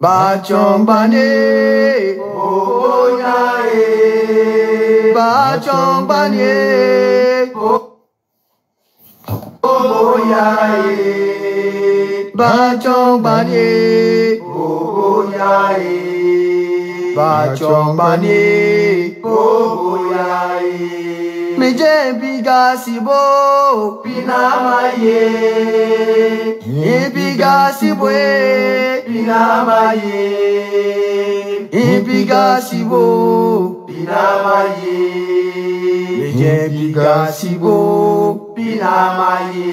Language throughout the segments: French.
Bachombane, oh yae. Bachombane, oh yae. Bachombane, oh yae. Bachombane, oh yae. Meje biga sibo, pinamaye. Ibiga sibwe, pinamaye. Ibiga sibo, pinamaye. Meje biga sibo, pinamaye.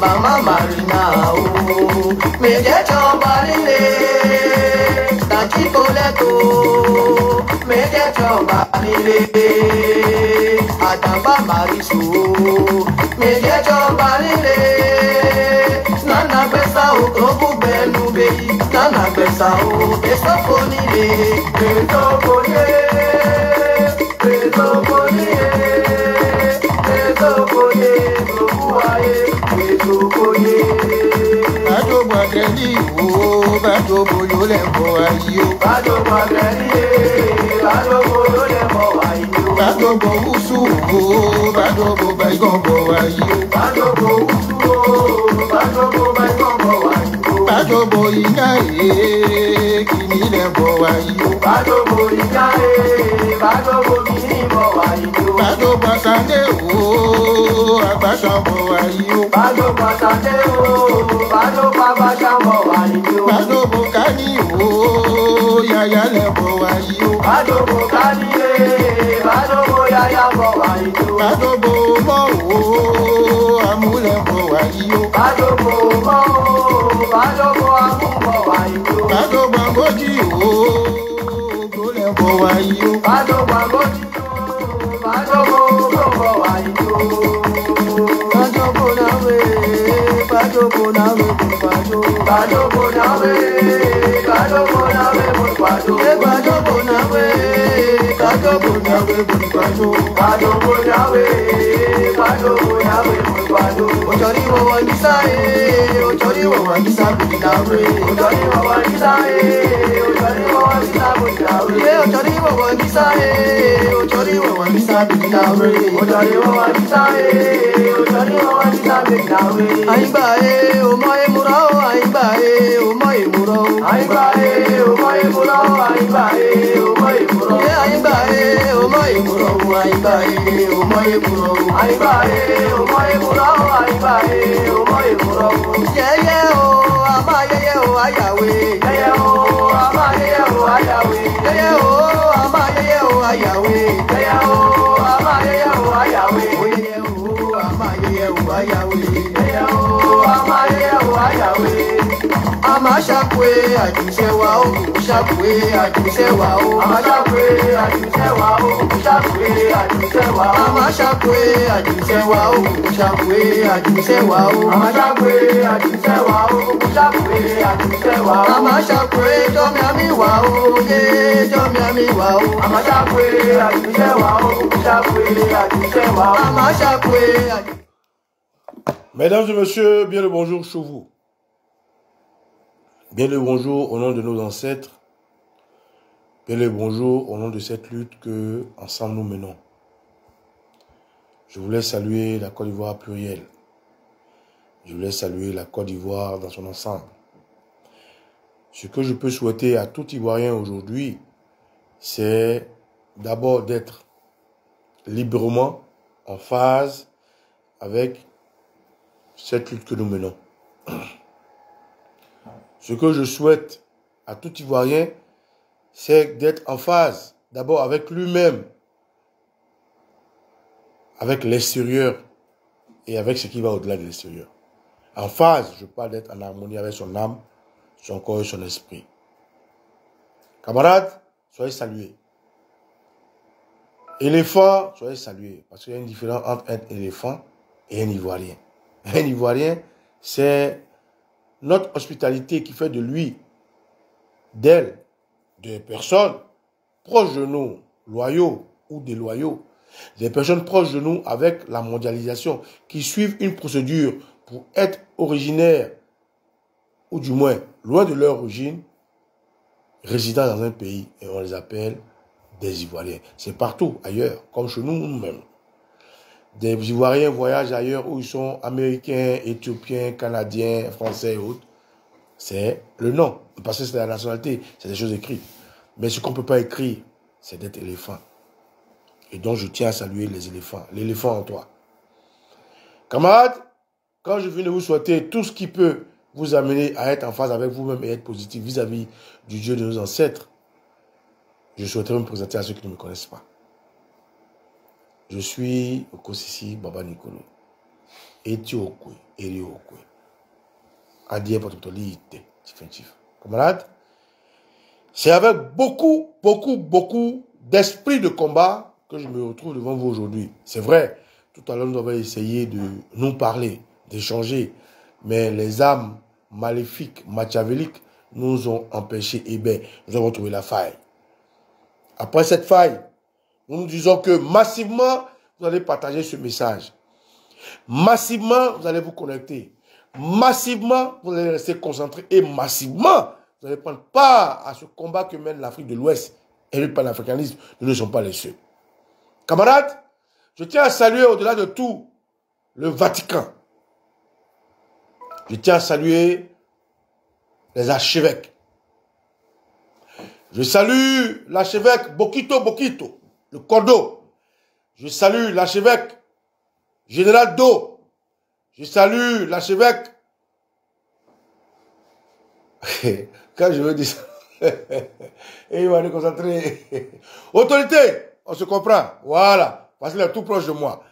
Mama Marina, oh, me get your body, Tachi Coleto, me get your body, Adamba Marisu, me get your body, Nana Bessa, Oku Benu, Nana Bessa, Bessa Fonile, Beto Folie, Beto Folie, Beto Folie. Bajo Bagani, oh, Bajo Bolo Lembo, ayo. Bajo Bagani, Bajo Bolo Lembo, ayo. Bajo Bogusu, oh, Bajo Bobaigombo, ayo. Bajo Bogusu, oh, Bajo Bobaigombo, ayo. Bajo Boina, Kini Lembo, ayo. Bajo Boina, Bajo Bominimbo, ayo. Bajo Basande, oh, Abashambo, ayo. Bajo Basande, oh, Bajo Babashambo, ayo. Bajo Bokani, oh, Yaya Lembo, ayo. Bajo Bokani, Bajo Boyaya, ayo. Bajo Bomo, oh, Amulembo, ayo. Bajo Bomo, Bajo Boamumo, ayo. Bajo Bangoji, oh, Golembo, ayo. Bajo Bangoji, oh, Bajo Bomo, ayo. Bajo Bonawe, Bajo Bonawe, Bajo Bonawe, Bajo Bonawe, Bajo Bonawe, Bajo bunyawe bunkwano. Bado bunyawe, bado bunyawe bunkwano. Ochori wo wangisa ochori wo wangisa bunyawe. Ochori wo wangisa ochori wo wangisa bunyawe. Ochori wo wangisa ochori wo wangisa bunyawe. Ochori wo wangisa ochori wo wangisa bunyawe. Aimba omoye muro, aimba omoye muro. Aimba omoye muro, aimba omoye muro. Aimba omoye muro, aimba omoye muro. Aimba omoye muro, aimba omoye muro. Yeye o ama yeye o ayawe. Yeye o ama yeye o ayawe. Yeye o ama yeye o ayawe. Yeye o ama yeye o ayawe. Yeye o ama yeye o ayawe. Yeye o ama yeye o ayawe. Ama shakwe ajusewa o, shakwe ajusewa o. Ama shakwe ajusewa o, shakwe ajusewa o. Ama shakwe ajusewa o, shakwe ajusewa o. Ama shakwe ajusewa o, shakwe ajusewa o. Ama shakwe jomi ami wa o, ye jomi ami wa o. Ama shakwe ajusewa o, shakwe ajusewa o. Ama shakwe. Mesdames et messieurs, bien le bonjour chez vous. Bien le bonjour au nom de nos ancêtres. Bien le bonjour au nom de cette lutte que ensemble nous menons. Je voulais saluer la Côte d'Ivoire plurielle. Je voulais saluer la Côte d'Ivoire dans son ensemble. Ce que je peux souhaiter à tout Ivoirien aujourd'hui, c'est d'abord d'être librement en phase avec cette lutte que nous menons. Ce que je souhaite à tout Ivoirien, c'est d'être en phase d'abord avec lui-même, avec l'extérieur et avec ce qui va au-delà de l'extérieur. En phase, je parle d'être en harmonie avec son âme, son corps et son esprit. Camarades, soyez salués. Éléphants, soyez salués. Parce qu'il y a une différence entre un éléphant et un Ivoirien. Un Ivoirien, c'est notre hospitalité qui fait de lui, d'elle, des personnes proches de nous, loyaux ou déloyaux, des personnes proches de nous avec la mondialisation, qui suivent une procédure pour être originaires, ou du moins loin de leur origine, résidant dans un pays, et on les appelle des Ivoiriens. C'est partout ailleurs, comme chez nous-mêmes. Des Ivoiriens voyagent ailleurs où ils sont américains, éthiopiens, canadiens, français et autres. C'est le nom. Parce que c'est la nationalité, c'est des choses écrites. Mais ce qu'on ne peut pas écrire, c'est d'être éléphant. Et donc je tiens à saluer les éléphants. L'éléphant en toi. Camarades, quand je viens de vous souhaiter tout ce qui peut vous amener à être en phase avec vous-même et être positif vis-à-vis du Dieu de nos ancêtres, je souhaiterais me présenter à ceux qui ne me connaissent pas. Je suis Okosisi Baba Nikolo. Eti Okwe, Eri Okwe. Adie Pototolite, Tifentif. Camarades, c'est avec beaucoup d'esprit de combat que je me retrouve devant vous aujourd'hui. C'est vrai, tout à l'heure nous avons essayé de nous parler, d'échanger, mais les âmes maléfiques, machiavéliques, nous ont empêchés. Et bien, nous avons trouvé la faille. Après cette faille, nous disons que massivement, vous allez partager ce message. Massivement, vous allez vous connecter. Massivement, vous allez rester concentrés. Et massivement, vous allez prendre part à ce combat que mène l'Afrique de l'Ouest et le panafricanisme. Nous ne sommes pas les seuls. Camarades, je tiens à saluer au-delà de tout le Vatican. Je tiens à saluer les archevêques. Je salue l'archevêque Bokito Bokito, le Cordo. Je salue l'archevêque Général Do. Je salue l'archevêque. Quand je veux dire ça, et il va nous concentrer. Autorité, on se comprend. Voilà, parce qu'il est tout proche de moi.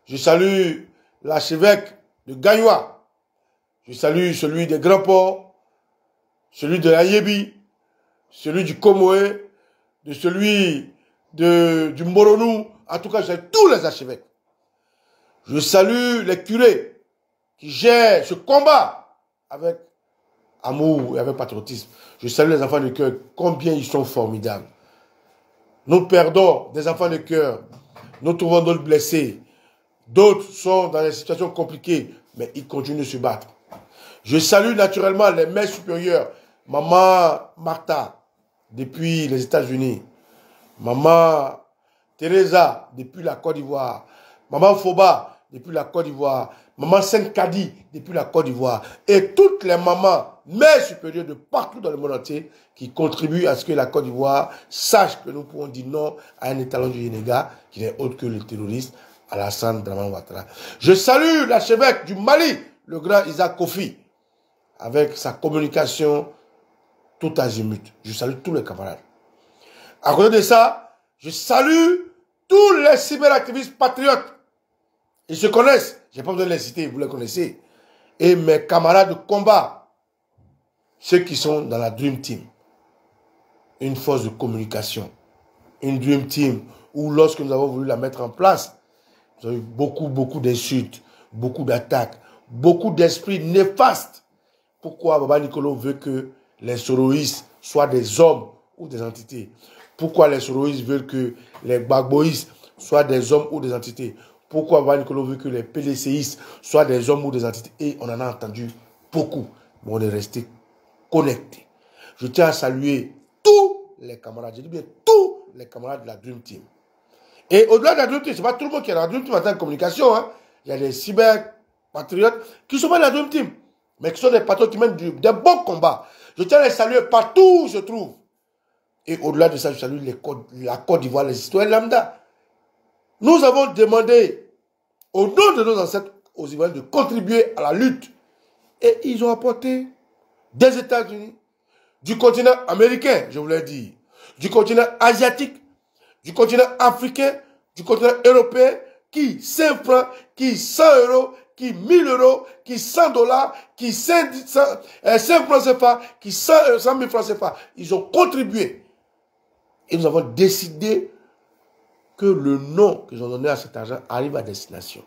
Je salue l'archevêque de Gagnoa. Je salue celui des Grands Ports, celui de la Yébi, celui du Comoé, de celui du Moronou. En tout cas, je salue tous les archevêques. Je salue les curés qui gèrent ce combat avec amour et avec patriotisme. Je salue les enfants de cœur, combien ils sont formidables. Nous perdons des enfants de cœur. Nous trouvons d'autres blessés. D'autres sont dans des situations compliquées, mais ils continuent de se battre. Je salue naturellement les mères supérieures. Maman Martha, depuis les États-Unis. Maman Teresa, depuis la Côte d'Ivoire. Maman Foba, depuis la Côte d'Ivoire. Maman Saint-Kadi, depuis la Côte d'Ivoire. Et toutes les mamans, mères supérieures de partout dans le monde entier, qui contribuent à ce que la Côte d'Ivoire sache que nous pouvons dire non à un étalon du Sénégal, qui n'est autre que le terroriste Alassane Dramane Ouattara. Je salue l'archevêque du Mali, le grand Isaac Kofi, avec sa communication tout azimut. Je salue tous les camarades. À côté de ça, je salue tous les cyberactivistes patriotes. Ils se connaissent. Je n'ai pas besoin de les citer, vous les connaissez. Et mes camarades de combat, ceux qui sont dans la Dream Team, une force de communication, une Dream Team où lorsque nous avons voulu la mettre en place, nous avons eu beaucoup d'insultes, beaucoup d'attaques, beaucoup d'esprits néfastes. Pourquoi Baba Nicolo veut que les soroïstes soient des hommes ou des entités? Pourquoi les soroïstes veulent que les Gbagboïstes soient des hommes ou des entités? Pourquoi Baba Nicolo veut que les PDCistes soient des hommes ou des entités? Et on en a entendu beaucoup, mais on est resté connectés. Je tiens à saluer tous les camarades, je dis bien tous les camarades de la Dream Team. Et au-delà de la Dream Team, ce n'est pas tout le monde qui est dans la Dream Team en tant que communication. Hein. Il y a des cyberpatriotes qui ne sont pas dans la Dream Team, mais qui sont des patriotes qui mènent des bons combats. Je tiens à les saluer partout où je trouve. Et au-delà de ça, je salue la Côte d'Ivoire, les citoyens lambda. Nous avons demandé, au nom de nos ancêtres, aux Ivoiriens de contribuer à la lutte. Et ils ont apporté des États-Unis, du continent américain, je vous l'ai dit, du continent asiatique, du continent africain, du continent européen, qui 5 francs, qui 100 euros, qui 1000 euros, qui 100 dollars, qui 5 francs CFA, qui 100 000 francs CFA. Ils ont contribué. Et nous avons décidé que le nom qu'ils ont donné à cet argent arrive à destination.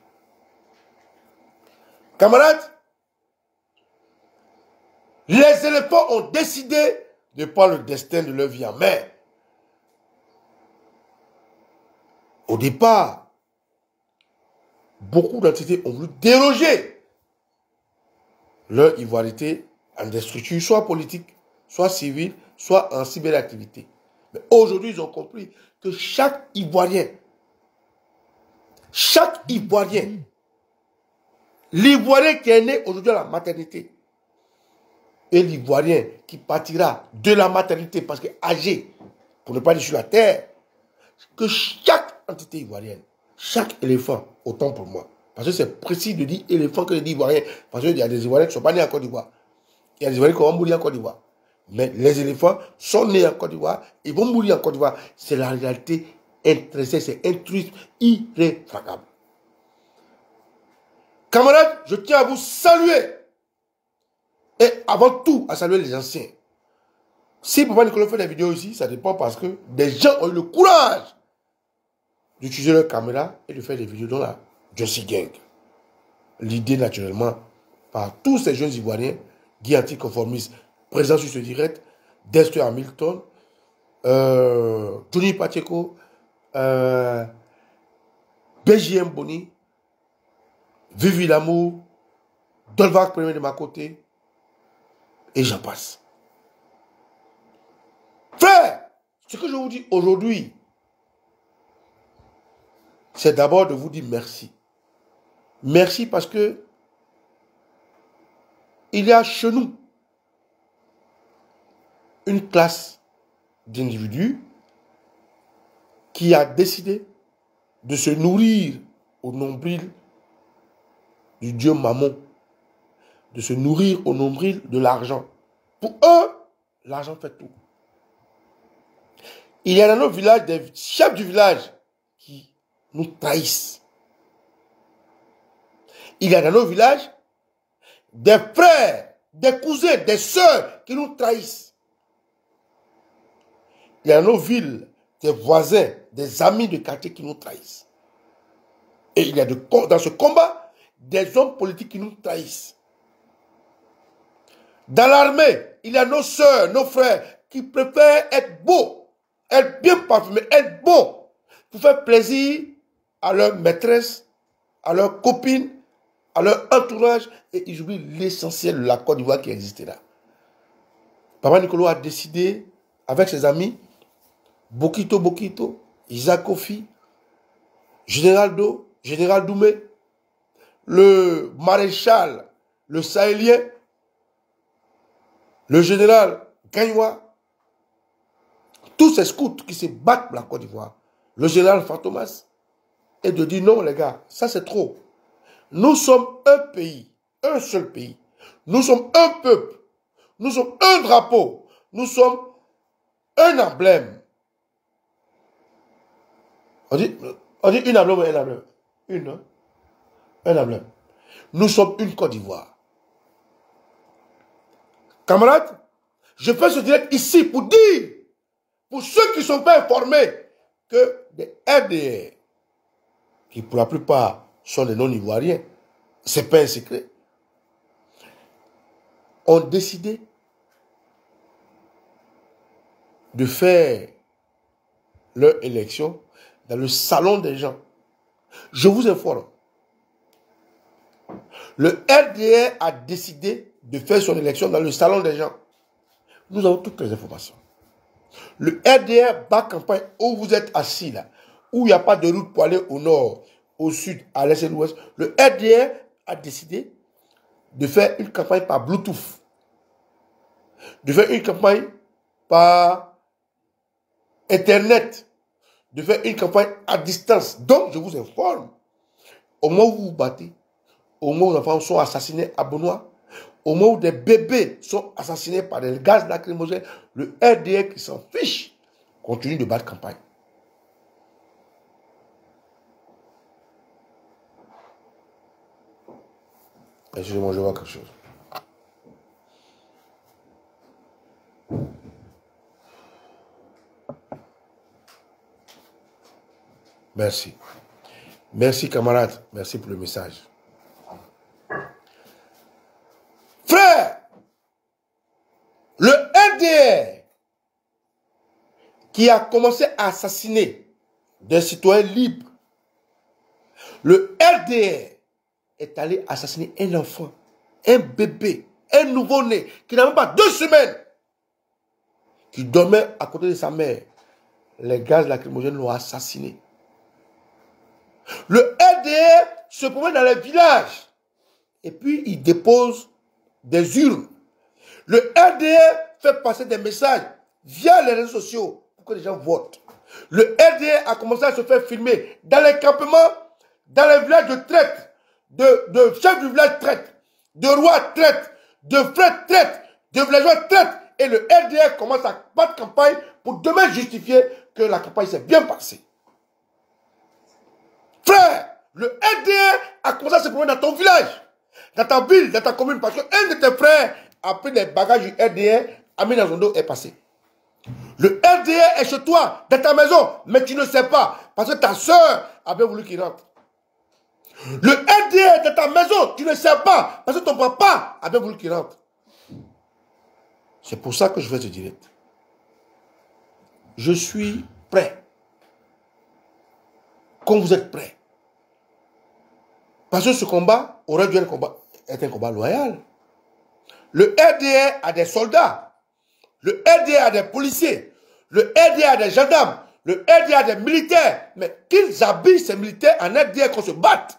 Camarades, les éléphants ont décidé de prendre le destin de leur vie en mer. Au départ, beaucoup d'entités ont voulu déroger leur ivoirité en des structures soit politiques, soit civiles, soit en cyberactivité. Mais aujourd'hui, ils ont compris que chaque Ivoirien, l'Ivoirien qui est né aujourd'hui à la maternité, et l'Ivoirien qui partira de la maternité parce qu'il est âgé, pour ne pas dire sur la terre, que chaque entité ivoirienne, chaque éléphant, autant pour moi, parce que c'est précis de dire éléphant que de dire Ivoirien, parce qu'il y a des Ivoiriens qui ne sont pas nés en Côte d'Ivoire, il y a des Ivoiriens qui vont mourir en Côte d'Ivoire, mais les éléphants sont nés en Côte d'Ivoire, ils vont mourir en Côte d'Ivoire, c'est la réalité intrinsèque, c'est intrusif, irréfragable. Camarades, je tiens à vous saluer. Et avant tout, à saluer les anciens. Si Papa Nicolo fait des vidéos ici, ça dépend parce que des gens ont eu le courage d'utiliser leur caméra et de faire des vidéos dans la Josie Gang. L'idée, naturellement, par tous ces jeunes Ivoiriens, Guy anticonformistes, présents sur ce direct, Dexter Hamilton, Johnny Pacheco, BJM Boni, Vivi Lamour, Dolvac Premier de ma côté, et j'en passe. Frère, ce que je vous dis aujourd'hui, c'est d'abord de vous dire merci. Merci parce que il y a chez nous une classe d'individus qui a décidé de se nourrir au nombril du dieu Mammon, de se nourrir au nombril de l'argent. Pour eux, l'argent fait tout. Il y a dans nos villages des chefs du village qui nous trahissent. Il y a dans nos villages des frères, des cousins, des sœurs qui nous trahissent. Il y a dans nos villes des voisins, des amis de quartier qui nous trahissent. Et il y a dans ce combat des hommes politiques qui nous trahissent. Dans l'armée, il y a nos sœurs, nos frères qui préfèrent être beaux être bien parfumé, être bon, pour faire plaisir à leur maîtresse, à leur copine, à leur entourage, et ils oublient l'essentiel de la Côte d'Ivoire qui existait là. Papa Nicolas a décidé, avec ses amis, Bokito Bokito, Isaac Kofi, Général Do, Général Doumé, le maréchal, le sahélien, le général Gagnoua, tous ces scouts qui se battent pour la Côte d'Ivoire, le général Fantomas, et de dire non les gars, ça c'est trop. Nous sommes un pays, un seul pays. Nous sommes un peuple. Nous sommes un drapeau. Nous sommes un emblème. On dit une emblème ou un emblème? Une, hein? Un emblème. Nous sommes une Côte d'Ivoire. Camarades, je fais ce direct ici pour dire, pour ceux qui ne sont pas informés, que des RDR, qui pour la plupart sont des non-ivoiriens, ce n'est pas un secret, ont décidé de faire leur élection dans le salon des gens. Je vous informe. Le RDR a décidé de faire son élection dans le salon des gens. Nous avons toutes les informations. Le RDR bat campagne où vous êtes assis là, où il n'y a pas de route pour aller au nord, au sud, à l'est et à l'ouest. Le RDR a décidé de faire une campagne par Bluetooth, de faire une campagne par Internet, de faire une campagne à distance. Donc, je vous informe, au moment où vous vous battez, au moment où les enfants sont assassinés à Benoît, au moment où des bébés sont assassinés par des gaz lacrymogènes, le RDR qui s'en fiche continue de battre campagne. Excusez-moi, je vois quelque chose. Merci. Merci, camarades. Merci pour le message. Frère, le RDR qui a commencé à assassiner des citoyens libres, le RDR est allé assassiner un enfant, un bébé, un nouveau-né, qui n'a même pas 2 semaines, qui dormait à côté de sa mère. Les gaz lacrymogènes l'ont assassiné. Le RDR se promène dans les villages et puis il dépose des urnes. Le RDR fait passer des messages via les réseaux sociaux pour que les gens votent. Le RDR a commencé à se faire filmer dans les campements, dans les villages de traite, de chefs du village traite, de rois traite, de frères traite, de villageois traite. Et le RDR commence à battre campagne pour demain justifier que la campagne s'est bien passée. Frère, le RDR a commencé à se promener dans ton village, dans ta ville, dans ta commune, parce qu'un de tes frères a pris des bagages du RDR, a mis dans son dos et est passé. Le RDR est chez toi, dans ta maison, mais tu ne sais pas, parce que ta soeur avait voulu qu'il rentre. Le RDR est dans ta maison, tu ne sais pas, parce que ton papa avait voulu qu'il rentre. C'est pour ça que je fais ce direct. Je suis prêt. Quand vous êtes prêts. Parce que ce combat aurait dû être un combat loyal. Le RDR a des soldats. Le RDR a des policiers. Le RDR a des gendarmes. Le RDR a des militaires. Mais qu'ils habillent ces militaires en RDR qu'on se batte.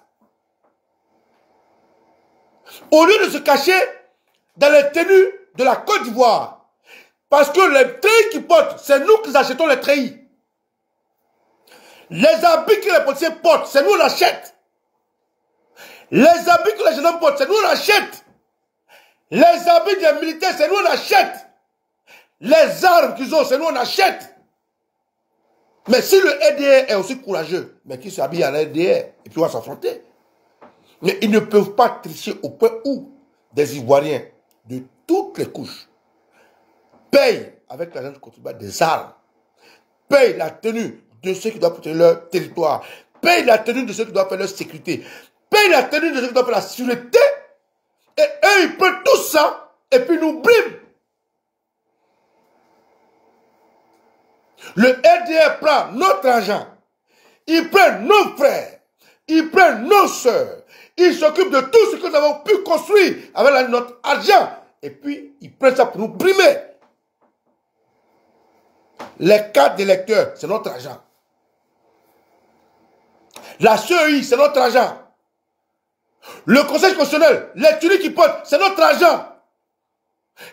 Au lieu de se cacher dans les tenues de la Côte d'Ivoire. Parce que les treillis qu'ils portent, c'est nous qui achetons les treillis. Les habits que les policiers portent, c'est nous qui l'achètent. Les habits que les gendarmes portent, c'est nous qui l'achètent. Les habits des militaires, c'est nous qui l'achètent. Les armes qu'ils ont, c'est nous qui l'achètent. Mais si le RDR est aussi courageux, mais qu'il s'habille en RDR, et puis on va s'affronter. Mais ils ne peuvent pas tricher au point où des Ivoiriens de toutes les couches payent avec l'argent du contribuable des armes, payent la tenue de ceux qui doivent protéger leur territoire, payent la tenue de ceux qui doivent faire leur sécurité, payent la tenue de ceux qui doivent faire la sûreté, et eux, ils prennent tout ça, et puis nous briment. Le RDR prend notre argent. Il prend nos frères. Il prend nos soeurs. Il s'occupe de tout ce que nous avons pu construire avec notre argent. Et puis, il prend ça pour nous primer. Les cartes d'électeurs, c'est notre argent. La CEI, c'est notre argent. Le Conseil constitutionnel, les tuiles qui portent, c'est notre argent.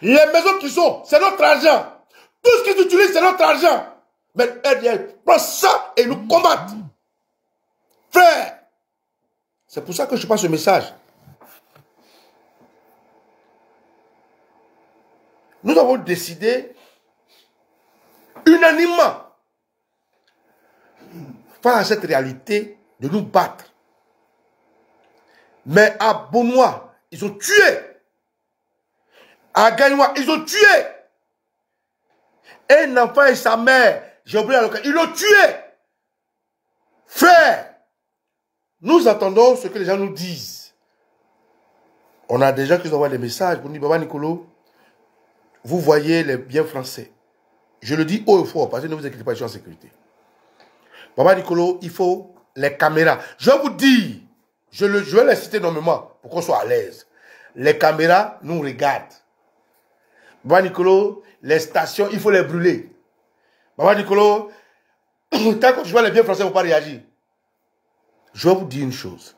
Les maisons qui sont, c'est notre argent. Tout ce qu'ils utilisent, c'est notre argent. Mais elle prend ça et nous combattent. Frère, c'est pour ça que je passe ce message. Nous avons décidé unanimement face à cette réalité de nous battre. Mais à Beaunois, ils ont tué. À Gagnois, ils ont tué. Un enfant et sa mère, j'ai oublié la localité, ils l'ont tué. Frère, nous attendons ce que les gens nous disent. On a des gens qui nous envoient des messages pour nous dire, Baba Nicolo, vous voyez les biens français. Je le dis haut et fort, parce que ne vous inquiétez pas, je suis en sécurité. Baba Nicolo, il faut les caméras. Je vous dis, je vais les citer nommément pour qu'on soit à l'aise. Les caméras nous regardent. Baba Nicolo, les stations, il faut les brûler. Baba Nicolo, tant que je vois les biens français, il ne faut pas réagir. Je vais vous dire une chose.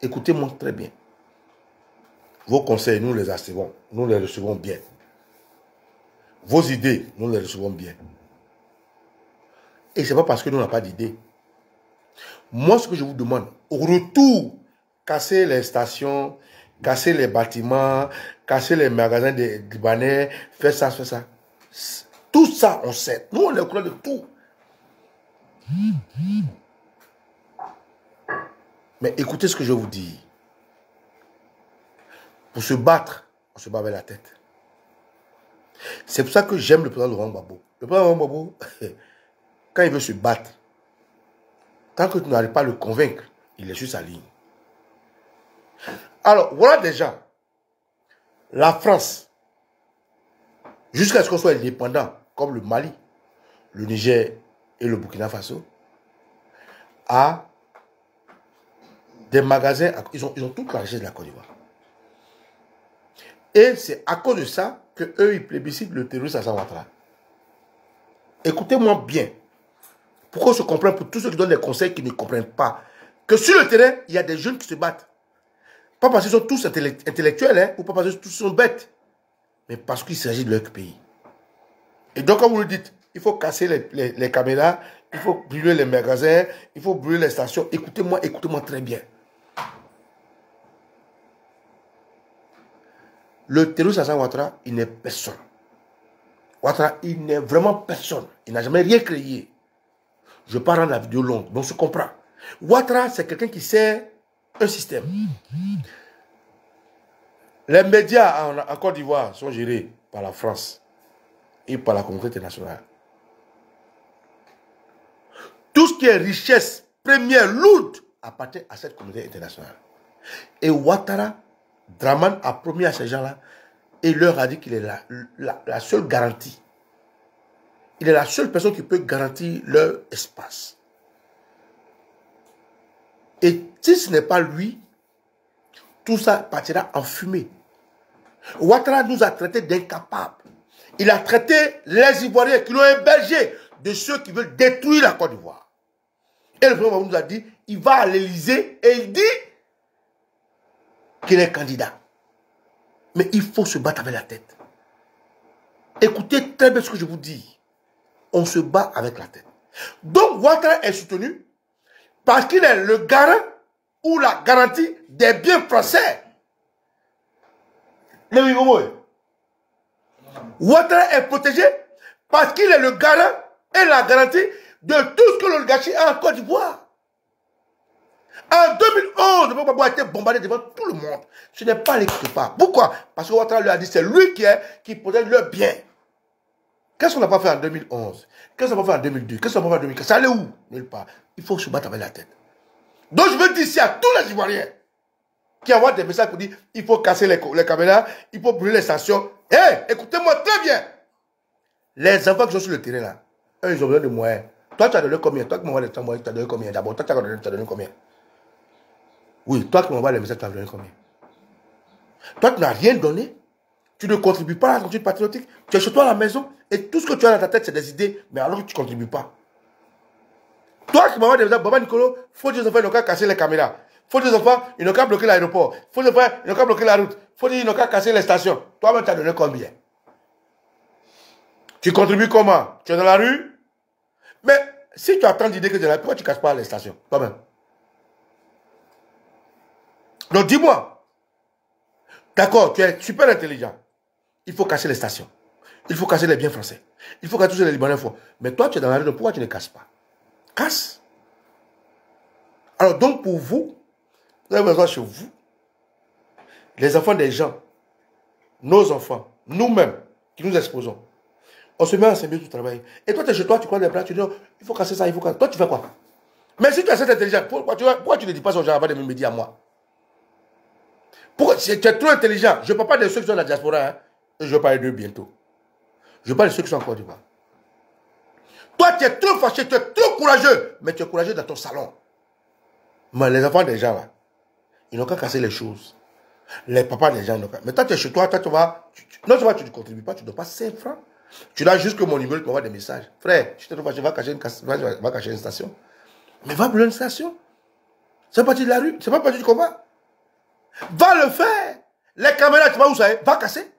Écoutez-moi très bien. Vos conseils, nous les recevons. Nous les recevons bien. Vos idées, nous les recevons bien. Et ce n'est pas parce que nous n'avons pas d'idées. Moi, ce que je vous demande, au retour, casser les stations, casser les bâtiments, casser les magasins des Libanais, faire ça, faire ça. Tout ça, on sait. Nous, on est au courant de tout. Mais écoutez ce que je vous dis. Pour se battre, on se bat avec la tête. C'est pour ça que j'aime le président Laurent Gbagbo. Le président Laurent Gbagbo, quand il veut se battre, tant que tu n'arrives pas à le convaincre, il est sur sa ligne. Alors, voilà déjà, la France, jusqu'à ce qu'on soit indépendant, comme le Mali, le Niger et le Burkina Faso, a des magasins, ils ont toute la richesse de la Côte d'Ivoire. Et c'est à cause de ça qu'eux, ils plébiscitent le terroriste Alassane Ouattara. Écoutez-moi bien. Pourquoi on se comprend pour tous ceux qui donnent des conseils qui ne comprennent pas que sur le terrain, il y a des jeunes qui se battent. Pas parce qu'ils sont tous intellectuels, hein, ou pas parce que tous sont bêtes, mais parce qu'il s'agit de leur pays. Et donc, comme vous le dites, il faut casser les caméras, il faut brûler les magasins, il faut brûler les stations. Écoutez-moi, écoutez-moi très bien. Le terroriste Alassane Ouattara, il n'est personne. Ouattara, il n'est vraiment personne. Il n'a jamais rien créé. Je parle rendre la vidéo longue, donc on se comprend. Ouattara, c'est quelqu'un qui sait un système. Les médias en Côte d'Ivoire sont gérés par la France et par la communauté internationale. Tout ce qui est richesse première, lourde, appartient à cette communauté internationale. Et Ouattara, Dramane a promis à ces gens-là et leur a dit qu'il est la seule garantie. Il est la seule personne qui peut garantir leur espace. Et si ce n'est pas lui, tout ça partira en fumée. Ouattara nous a traités d'incapables. Il a traité les Ivoiriens qui l'ont hébergé de ceux qui veulent détruire la Côte d'Ivoire. Et le président nous a dit, il va à l'Élysée et il dit qu'il est candidat. Mais il faut se battre avec la tête. Écoutez très bien ce que je vous dis. On se bat avec la tête. Donc Ouattara est soutenu parce qu'il est le garant ou la garantie des biens français. Ouattara est protégé parce qu'il est le garant et la garantie de tout ce que l'oligarchie a en Côte d'Ivoire. En 2011, Gbagbo a été bombardé devant tout le monde. Ce n'est pas allé quelque part. Pourquoi? Parce que Ouattara lui a dit c'est lui qui protège leurs biens. Qu'est-ce qu'on n'a pas fait en 2011? Qu'est-ce qu'on n'a pas fait en 2002? Qu'est-ce qu'on n'a pas fait en 2015? Ça allait où? Nulle part. Il faut se battre avec la tête. Donc je veux dire ici à tous les Ivoiriens qui envoient des messages pour dire il faut casser les caméras, il faut brûler les stations. Hé, écoutez-moi très bien. Les enfants qui sont sur le terrain là, eux, ils ont besoin de moyens. Toi, tu as donné combien? Toi qui m'envoies les moyens, tu as donné combien? D'abord, toi, tu as donné combien? Oui, toi qui m'envoies les messages, tu as donné combien? Toi, tu n'as rien donné. Tu ne contribues pas à la culture patriotique. Tu es chez toi à la maison et tout ce que tu as dans ta tête, c'est des idées, mais alors que tu ne contribues pas. Toi qui m'envoies des messages, Baba Nicolo, faut que les enfants, ils n'ont qu'à casser les caméras. Faut que les enfants, ils n'ont qu'à bloquer l'aéroport. Faut que les enfants, ils n'ont qu'à bloquer la route. Faut qu'ils n'ont qu'à casser les stations. Toi-même, tu as donné combien? Tu contribues comment? Tu es dans la rue? Mais si tu as tant d'idées que tu es là, pourquoi tu ne casses pas les stations? Toi-même. Donc dis-moi. D'accord, tu es super intelligent. Il faut casser les stations. Il faut casser les biens français. Il faut casser tous les Libanais font. Mais toi, tu es dans la rue, donc pourquoi tu ne casses pas? Casse. Alors donc pour vous, vous avez besoin chez vous, les enfants des gens, nos enfants, nous-mêmes, qui nous exposons, on se met en symbiose pour travailler. Et toi, tu es chez toi, tu crois des plats, tu dis, oh, il faut casser ça, il faut casser. Toi, tu fais quoi? Mais si tu es cette intelligent, pourquoi tu ne dis pas aux gens avant de me dire à moi? Pourquoi tu es trop intelligent? Je ne parle pas de ceux qui sont dans la diaspora, hein, et je vais parler d'eux bientôt. Je parle de ceux qui sont encore du bas. Toi, tu es trop fâché, tu es trop courageux, mais tu es courageux dans ton salon. Mais les enfants des gens, là, ils n'ont qu'à casser les choses. Les papas des gens, ils n'ont qu'à... Mais toi, tu es chez toi, tu vas... non seulement tu ne contribues pas, tu ne donnes pas 5 francs. Tu n'as juste que mon numéro, tu m'envoies des messages. Frère, je te trop fâché, va cacher une station. Mais va brûler une station. C'est pas parti de la rue, c'est pas parti du combat. Va le faire. Les caméras, tu vas où ça est? Va casser.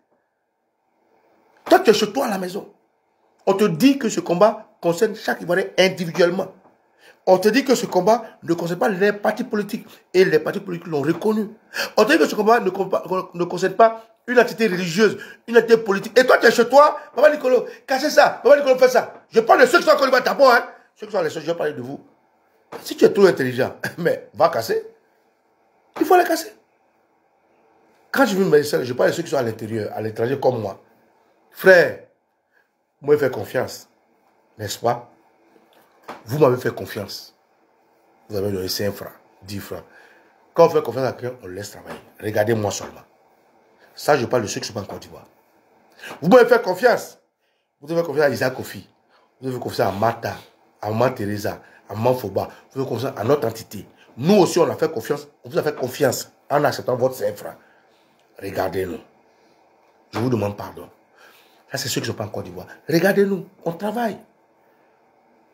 Toi, tu es chez toi à la maison. On te dit que ce combat concerne chaque Ivoirien individuellement. On te dit que ce combat ne concerne pas les partis politiques. Et les partis politiques l'ont reconnu. On te dit que ce combat ne concerne pas une entité religieuse, une entité politique. Et toi, tu es chez toi, Baba Nicolo, cassez ça, Baba Nicolo, fais ça. Je parle de ceux qui sont en Côte d'Ivoire d'abord, hein. Ceux qui sont les seuls, je vais parler de vous. Si tu es trop intelligent, mais va casser. Il faut les casser. Quand je veux me dire, je parle de ceux qui sont à l'intérieur, à l'étranger comme moi. Frère, moi, je fais confiance. N'est-ce pas? Vous m'avez fait confiance. Vous avez donné 5 francs, 10 francs. Quand on fait confiance à quelqu'un, on laisse travailler. Regardez-moi seulement. Ça, je parle de ceux qui sont pas en Côte d'Ivoire. Vous m'avez fait confiance. Vous avez fait confiance à Isaac Kofi. Vous avez fait confiance à Martha, à Maman Teresa, à Maman Foba. Vous avez fait confiance à notre entité. Nous aussi, on a fait confiance. On vous a fait confiance en acceptant votre 5 francs. Regardez-nous. Je vous demande pardon. Ça, c'est ceux qui ne sont pas en Côte d'Ivoire. Regardez-nous. On travaille.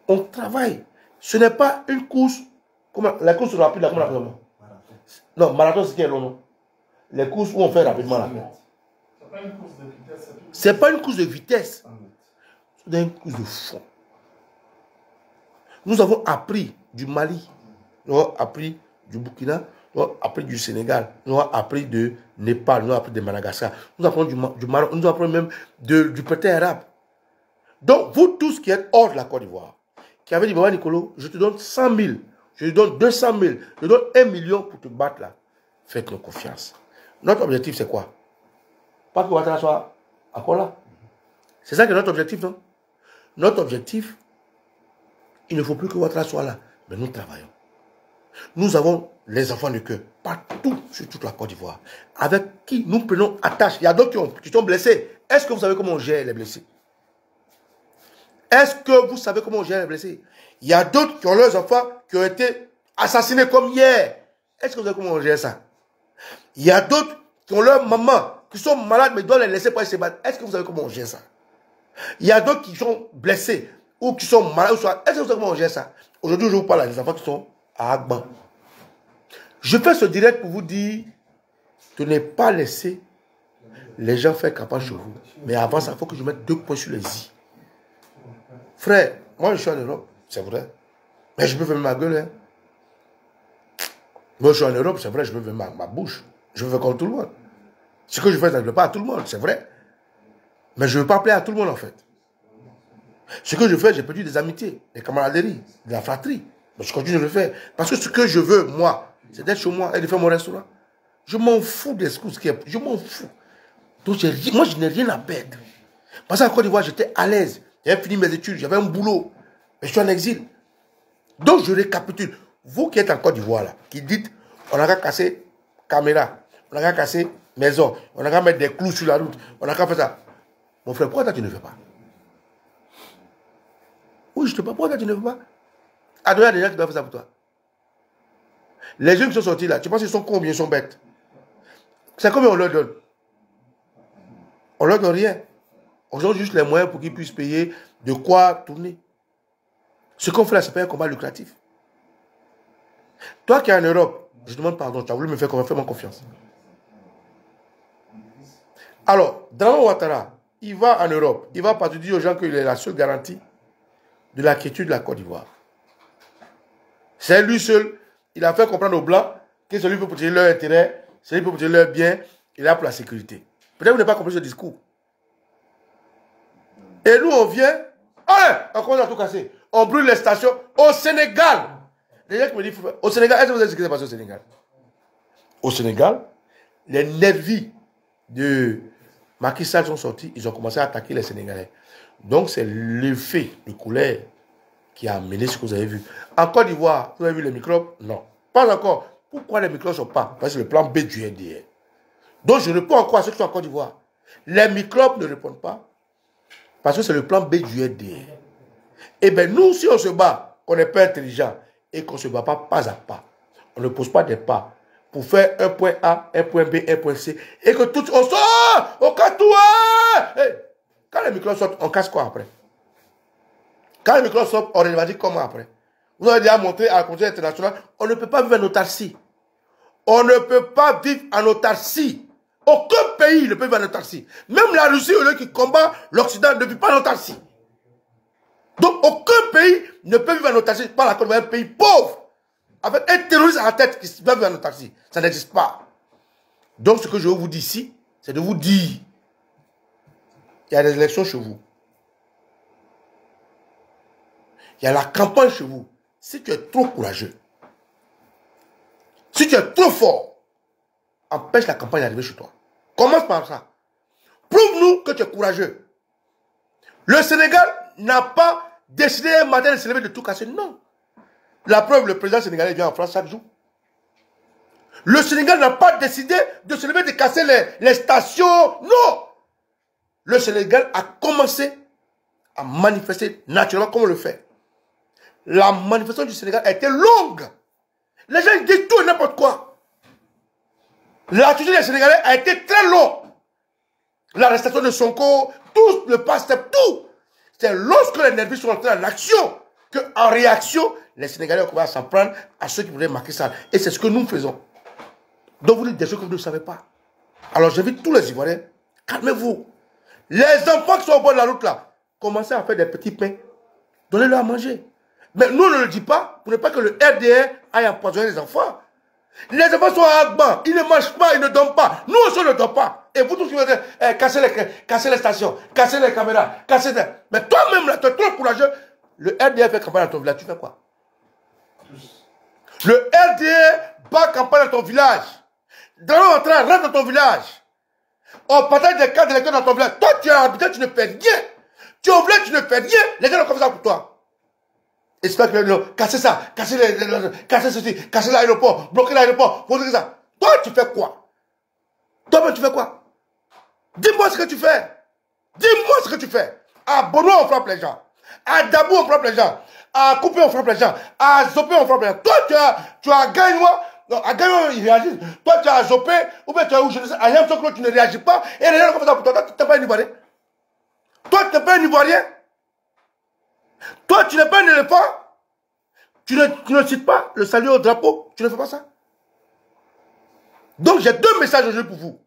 On travaille. Ce n'est pas une course. Comment, la course rapide, là, comment on appelle? Non, marathon, c'est qui est long, non? Les courses où on fait rapidement là. C'est pas une course de vitesse. C'est une course de fond. Nous avons appris du Mali. Nous avons appris du Burkina. Nous avons appris du Sénégal. Nous avons appris de Népal. Nous avons appris de Madagascar. Nous avons appris du Maroc. Nous avons appris même du peuple arabe. Donc, vous tous qui êtes hors de la Côte d'Ivoire, qui avez dit, Baba Nicolo, je te donne 100 000, je te donne 200 000, je te donne 1 million pour te battre là. Faites-nous confiance. Notre objectif, c'est quoi? Pas que Ouattara soit encore là. C'est ça qui est notre objectif, non? Notre objectif, il ne faut plus que Ouattara soit là. Mais nous travaillons. Nous avons les enfants de cœur partout sur toute la Côte d'Ivoire, avec qui nous prenons attache. Il y a d'autres qui sont blessés. Est-ce que vous savez comment on gère les blessés? Est-ce que vous savez comment on gère les blessés? Il y a d'autres qui ont leurs enfants qui ont été assassinés comme hier. Est-ce que vous savez comment on gère ça? Il y a d'autres qui ont leurs mamans qui sont malades mais doivent les laisser pour aller se battre. Est-ce que vous savez comment on gère ça? Il y a d'autres qui sont blessés ou qui sont malades. Est-ce que vous savez comment on gère ça? Aujourd'hui, je vous parle des enfants qui sont à Agban. Je fais ce direct pour vous dire de ne pas laisser les gens faire campagne chez vous. Mais avant ça, il faut que je mette 2 points sur les i. Frère, moi je suis en Europe, c'est vrai. Mais je peux faire ma gueule. Hein. Moi je suis en Europe, c'est vrai, je peux faire ma bouche. Je veux faire comme tout le monde. Ce que je fais, ça ne plaît pas à tout le monde, c'est vrai. Mais je ne veux pas plaire à tout le monde en fait. Ce que je fais, j'ai perdu des amitiés, des camaraderies, de la fratrie. Mais je continue de le faire. Parce que ce que je veux, moi, c'est d'être chez moi et de faire mon restaurant. Je m'en fous des excuses qui est. Je m'en fous. Donc moi, je n'ai rien à perdre. Parce qu'en Côte d'Ivoire, j'étais à l'aise. J'avais fini mes études, j'avais un boulot. Mais je suis en exil. Donc je récapitule. Vous qui êtes en Côte d'Ivoire, là, qui dites, on a qu'à casser caméra, on a qu'à casser maison, on a qu'à mettre des clous sur la route, on a qu'à faire ça. Mon frère, pourquoi toi tu ne fais pas? Oui, je te parle. Pourquoi tu ne veux pas? Ah, il y a des gens qui doivent faire ça pour toi. Les jeunes qui sont sortis là, tu penses qu'ils sont combien? Ils sont bêtes. C'est combien on leur donne? On leur donne rien. On donne juste les moyens pour qu'ils puissent payer de quoi tourner. Ce qu'on fait là, c'est pas un combat lucratif. Toi qui es en Europe, je demande pardon, tu as voulu me faire confiance, fais-moi confiance. Alors, Draman Ouattara, il va en Europe, il va partir dire aux gens qu'il est la seule garantie de la quiétude de la Côte d'Ivoire. C'est lui seul, il a fait comprendre aux Blancs que celui peut protéger leur intérêt, celui peut protéger leur bien, il est là pour la sécurité. Peut-être que vous n'avez pas compris ce discours. Et nous, on vient, on commence à tout casser. On brûle les stations au Sénégal. Les gens qui me disent, au Sénégal, est-ce que vous savez ce qui s'est passé au Sénégal? Au Sénégal, les nervis de Macky Sall sont sortis, ils ont commencé à attaquer les Sénégalais. Donc, c'est l'effet de colère qui a amené ce que vous avez vu. En Côte d'Ivoire, vous avez vu les microbes? Non. Pas encore. Pourquoi les microbes ne sont pas? Parce que c'est le plan B du NDR. Donc, je réponds encore à ceux qui sont en Côte d'Ivoire. Les microbes ne répondent pas parce que c'est le plan B du NDR. Eh bien, nous, si on se bat, qu'on n'est pas intelligent et qu'on ne se bat pas à pas, on ne pose pas des pas pour faire un point A, un point B, un point C, et que tout, on sort, on casse tout. Hey, quand les microbes sortent, on casse quoi après? Quand les microbes sortent, on revendique comment après? Vous avez déjà montré à la communauté internationale, on ne peut pas vivre en autarcie. On ne peut pas vivre en autarcie. Aucun pays ne peut vivre en autarcie. Même la Russie, qui combat l'Occident, ne vit pas en autarcie. Donc, aucun pays ne peut vivre en autarcie par la Côte d'Ivoire, un pays pauvre, avec un terroriste à la tête qui va vivre en autarcie. Ça n'existe pas. Donc, ce que je vous dis ici, c'est de vous dire, il y a des élections chez vous. Il y a la campagne chez vous. Si tu es trop courageux, si tu es trop fort, empêche la campagne d'arriver chez toi. Commence par ça. Prouve-nous que tu es courageux. Le Sénégal n'a pas décidé un matin de se lever de tout casser. Non. La preuve, le président sénégalais vient en France chaque jour. Le Sénégal n'a pas décidé de se lever de casser les stations. Non. Le Sénégal a commencé à manifester naturellement comme on le fait. La manifestation du Sénégal a été longue. Les gens disent tout et n'importe quoi. L'attitude des Sénégalais a été très longue. L'arrestation de Sonko, tout le passe-step, tout. C'est lorsque les nervis sont entrés en action qu'en réaction, les Sénégalais ont commencé à s'en prendre à ceux qui voulaient marquer ça. Et c'est ce que nous faisons. Donc vous dites des choses que vous ne savez pas. Alors j'invite tous les Ivoiriens, calmez-vous. Les enfants qui sont au bord de la route là, commencez à faire des petits pains. Donnez-leur à manger. Mais nous, on ne le dit pas pour ne pas que le RDR aille empoisonner les enfants. Les enfants sont à Agban, ils ne mangent pas, ils ne dorment pas. Nous aussi, on ne dort pas. Et vous tous qui veulent casser les stations, casser les caméras, casser des... Mais toi-même, là, tu es trop courageux. Le RDR fait campagne dans ton village, tu fais quoi? Le RDR bat campagne dans ton village. Dans rentre dans ton village. On partage des cartes d'électeurs dans ton village. Toi, tu es arbitre, tu ne fais rien. Tu es au village, tu ne fais rien. Les gens ont comme ça pour toi. J'espère que casser ça, casser ceci, casser l'aéroport, bloquer l'aéroport, bloquer ça. Toi, tu fais quoi? Toi, tu fais quoi? Dis-moi ce que tu fais. Dis-moi ce que tu fais. À Bono, on frappe les gens. À Dabou, on frappe les gens. À Coupé, on frappe les gens. À Zopé, on frappe les gens. Toi, tu as gagné. Non, à gagner, il réagit. Toi, tu as Zopé, ou bien tu as où, je ne sais, à Yamso, tu ne réagis pas. Et les gens comme ça pour toi. Toi, tu n'es pas un Ivoirien. Toi, tu n'es pas un Ivoirien. Toi, tu n'es pas un éléphant. Tu ne cites pas le salut au drapeau. Tu ne fais pas ça. Donc, j'ai deux messages aujourd'hui pour vous.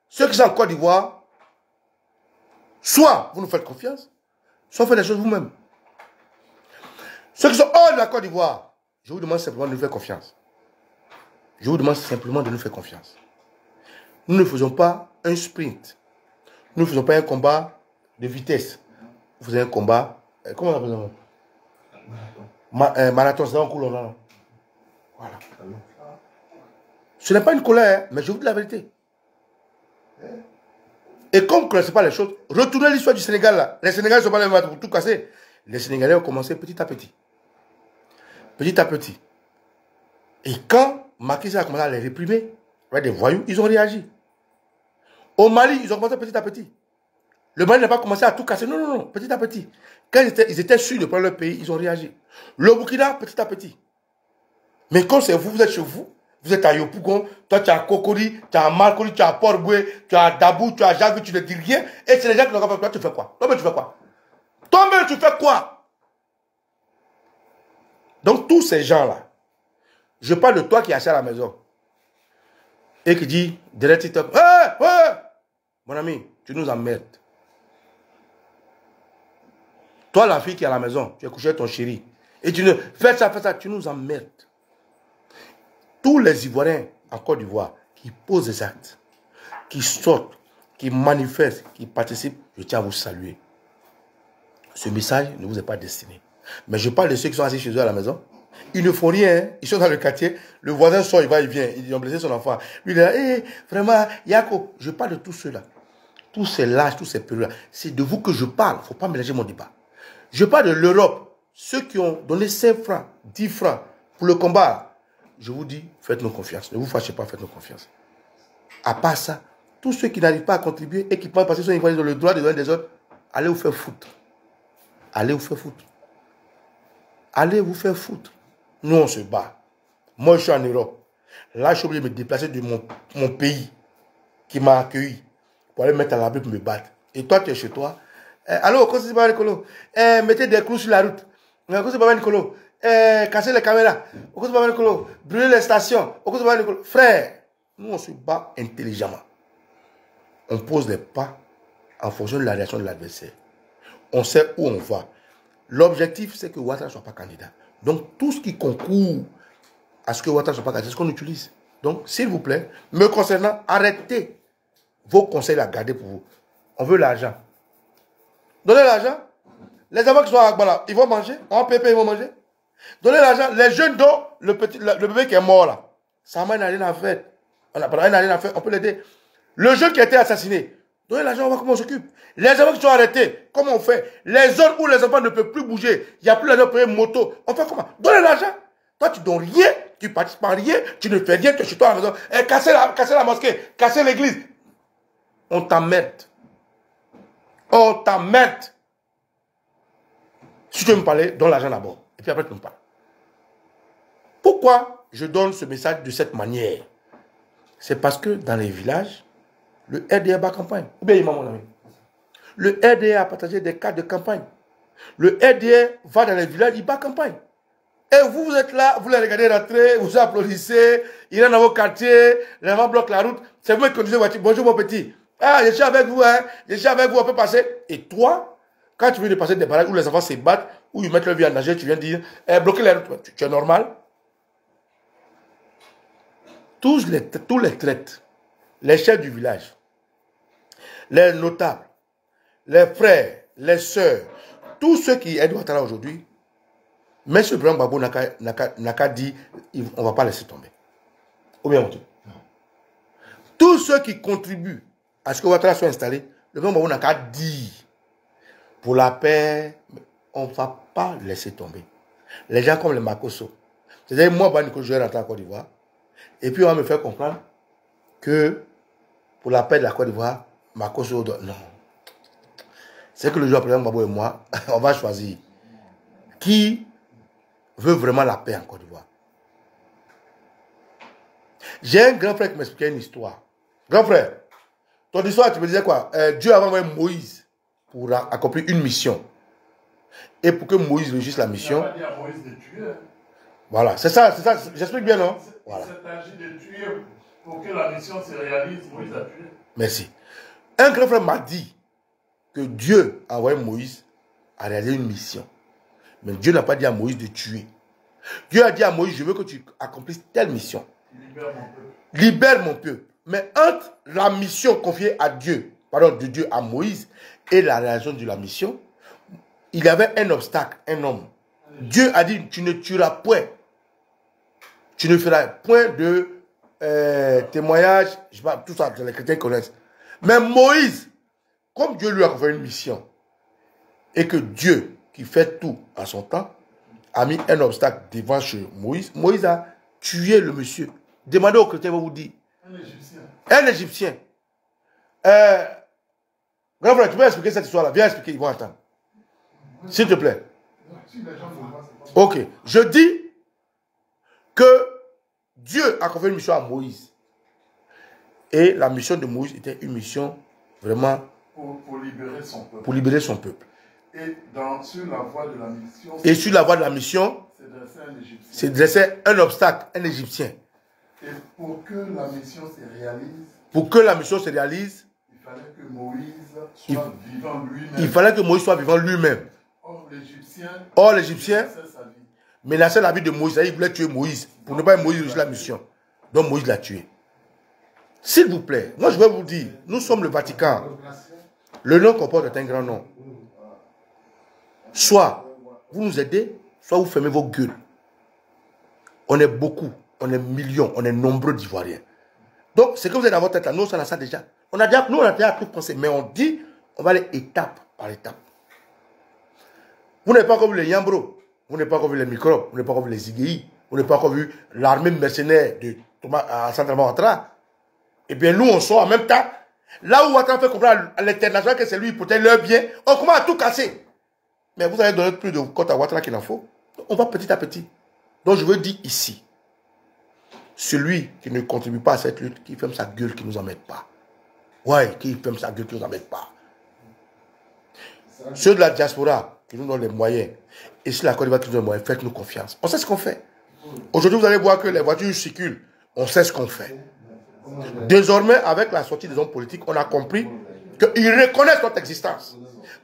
Ceux qui sont en Côte d'Ivoire, soit vous nous faites confiance, soit faites les choses vous-même. Ceux qui sont hors de la Côte d'Ivoire, je vous demande simplement de nous faire confiance. Je vous demande simplement de nous faire confiance. Nous ne faisons pas un sprint. Nous ne faisons pas un combat de vitesse. Nous faisons un combat... Comment on appelle ça? Marathon, c'est dans le couleur là. Voilà. Ce n'est pas une colère, mais je vous dis la vérité. Et comme vous ne connaissez pas les choses, retournez l'histoire du Sénégal là. Les Sénégalais ne sont pas là pour tout casser. Les Sénégalais ont commencé petit à petit. Petit à petit. Et quand Macky Sall a commencé à les réprimer, avec des voyous, ils ont réagi. Au Mali, ils ont commencé petit à petit. Le Mali n'a pas commencé à tout casser. Non, non, non, petit à petit. Quand ils étaient sûrs de prendre leur pays, ils ont réagi. Le Burkina, petit à petit. Mais quand c'est vous, vous êtes chez vous, vous êtes à Yopougon, toi tu as Kokori, tu as Marcoli, tu as Port-Boué, tu as Dabou, tu as Javi, tu ne dis rien, et c'est les gens qui n'ont pas fait. Toi, tu fais quoi? Toi-même, tu fais quoi? Toi-même, tu fais quoi? Donc, tous ces gens-là, je parle de toi qui es assis à la maison et qui dit, derrière TikTok, mon ami, tu nous emmerdes. Toi, la fille qui est à la maison, tu es couché avec ton chéri, et tu ne fais ça, tu nous emmerdes. Tous les Ivoiriens en Côte d'Ivoire qui posent des actes, qui sortent, qui manifestent, qui participent, je tiens à vous saluer. Ce message ne vous est pas destiné. Mais je parle de ceux qui sont assis chez eux à la maison. Ils ne font rien, hein. Ils sont dans le quartier, le voisin sort, il va, il vient, ils ont blessé son enfant. Lui, il est là, vraiment, Yako, je parle de tous ceux-là. Tous ces lâches, tous ces périodes-là. C'est de vous que je parle, il ne faut pas mélanger mon débat. Je parle de l'Europe, ceux qui ont donné 5 francs, 10 francs pour le combat. Je vous dis, faites-nous confiance. Ne vous fâchez pas, faites-nous confiance. À part ça, tous ceux qui n'arrivent pas à contribuer et qui pensent parce qu'ils sont Ivoiriens dans le droit de donner des autres, allez vous faire foutre. Allez vous faire foutre. Allez vous faire foutre. Nous, on se bat. Moi, je suis en Europe. Là, je suis obligé de me déplacer de mon pays qui m'a accueilli pour aller mettre à l'abri pour me battre. Et toi, tu es chez toi. Allô, comment c'est pas Nicolo? Mettez des clous sur la route. Comment c'est pas Nicolo? Casser les caméras. Comment c'est pas Nicolo? Brûler les stations. Comment c'est pas Nicolo? Frère, nous, on se bat intelligemment. On pose les pas en fonction de la réaction de l'adversaire. On sait où on va. L'objectif, c'est que Ouattara ne soit pas candidat. Donc, tout ce qui concourt à ce que Ouattara ne soit pas candidat, c'est ce qu'on utilise. Donc, s'il vous plaît, me concernant, arrêtez vos conseils à garder pour vous. On veut l'argent. Donnez l'argent. Les enfants qui sont à Agbala, ils vont manger. En PP, ils vont manger. Donnez l'argent. Les jeunes dont le bébé qui est mort là, ça n'a rien à faire. On n'a rien à faire. On peut l'aider. Le jeune qui a été assassiné, donnez l'argent, on va voir comment on s'occupe. Les enfants qui sont arrêtés, comment on fait? Les zones où les enfants ne peuvent plus bouger, il n'y a plus l'argent pour payer une moto. On fait comment? Donnez l'argent. Toi, tu ne donnes rien, tu ne participes à rien, tu ne fais rien, tu es chez toi à la maison. Casser la mosquée, casser l'église. On t'emmerde. On t'emmerde. Si tu veux me parler, donne l'argent d'abord. Et puis après, tu me parles. Pourquoi je donne ce message de cette manière? C'est parce que dans les villages, le RDA bat campagne. Ou bien, mon ami. Le RDA a partagé des cartes de campagne. Le RDA va dans les villages, il bat campagne. Et vous, vous êtes là, vous les regardez rentrer, vous applaudissez, il est dans vos quartiers, les gens bloquent la route. C'est vous qui conduisez votre voiture. Bonjour mon petit. Ah, je suis avec vous, hein. Je suis avec vous, on peut passer. Et toi, quand tu veux de passer des barrages où les enfants se battent, où ils mettent leur vie en danger, tu viens dire, bloquez les routes. Tu es normal? Tous les traites, les chefs du village, les notables, les frères, les sœurs, tous ceux qui aident Ouattara aujourd'hui, M. Ibrahim Babou n'a qu'à dit, on ne va pas laisser tomber. Ou bien, tous ceux qui contribuent à ce que Ouattara soit installé, le Ibrahim Babou n'a qu'à dire, pour la paix, on ne va pas laisser tomber. Les gens comme les Makosso. C'est-à-dire, moi, je vais rentrer en Côte d'Ivoire, et puis on va me faire comprendre que pour la paix de la Côte d'Ivoire, Makosso, non. C'est que le jour, président Babou et moi, on va choisir qui veut vraiment la paix en Côte d'Ivoire. J'ai un grand frère qui m'expliquait une histoire. Grand frère, ton histoire, tu me disais quoi? Dieu a envoyé Moïse pour accomplir une mission. Et pour que Moïse réussisse la mission. Il n'a pas dit à Moïse de tuer. Voilà, c'est ça, j'explique bien, non? Voilà. Il s'est agi de tuer pour que la mission se réalise. Moïse a tué. Merci. Un grand frère m'a dit que Dieu a envoyé Moïse à réaliser une mission. Mais Dieu n'a pas dit à Moïse de tuer. Dieu a dit à Moïse, je veux que tu accomplisses telle mission. Libère mon peuple. Libère mon peuple. Mais entre la mission confiée à Dieu, pardon, de Dieu à Moïse, et la réalisation de la mission, il y avait un obstacle, un homme. Dieu a dit, tu ne tueras point. Tu ne feras point de témoignage, je sais pas, tout ça, les chrétiens connaissent. Mais Moïse, comme Dieu lui a confié une mission, et que Dieu, qui fait tout à son temps, a mis un obstacle devant chez Moïse, Moïse a tué le monsieur. Demandez aux chrétiens, vous dire. Un Égyptien. Un Égyptien. Grand frère, tu peux expliquer cette histoire-là? Viens expliquer, ils vont entendre. S'il te plaît. Ok. Je dis que Dieu a confié une mission à Moïse. Et la mission de Moïse était une mission vraiment pour libérer son peuple. Pour libérer son peuple. Et sur la voie de la mission, sur la voie de la mission, c'est dresser un obstacle, un Égyptien. Et pour que la mission se réalise, il fallait que Moïse soit vivant lui-même. Il fallait que Moïse soit vivant lui-même. Or, l'Égyptien menaçait la vie de Moïse. Il voulait tuer Moïse. Pour ne pas Moïse réussir la mission. Donc Moïse l'a tué. S'il vous plaît, moi je vais vous dire, nous sommes le Vatican. Le nom qu'on porte est un grand nom. Soit vous nous aidez, soit vous fermez vos gueules. On est beaucoup, on est millions, on est nombreux d'Ivoiriens. Donc, ce que vous avez dans votre tête là, nous, on a ça déjà. Nous, on a déjà tout pensé, mais on dit, on va aller étape par étape. Vous n'avez pas encore vu les Yambro, vous n'avez pas encore vu les microbes, vous n'avez pas encore vu les IGI, vous n'avez pas encore vu l'armée mercenaire de Thomas Sankara Ouattara. Et bien, nous, on sort en même temps. Là où Ouattara fait comprendre à l'international que c'est lui, peut-être leur bien, on commence à tout casser. Mais vous allez donner plus de compte à Ouattara qu'il en faut. On va petit à petit. Donc, je veux dire ici, celui qui ne contribue pas à cette lutte, qui ferme sa gueule, qui ne nous emmène pas. Ouais, qui ferme sa gueule, qui ne nous emmène pas. Ceux de la diaspora, qui nous donnent les moyens, et si la Côte d'Ivoire qui nous donne les moyens, faites-nous confiance. On sait ce qu'on fait. Aujourd'hui, vous allez voir que les voitures circulent. On sait ce qu'on fait. Désormais, avec la sortie des hommes politiques, on a compris qu'ils reconnaissent notre existence.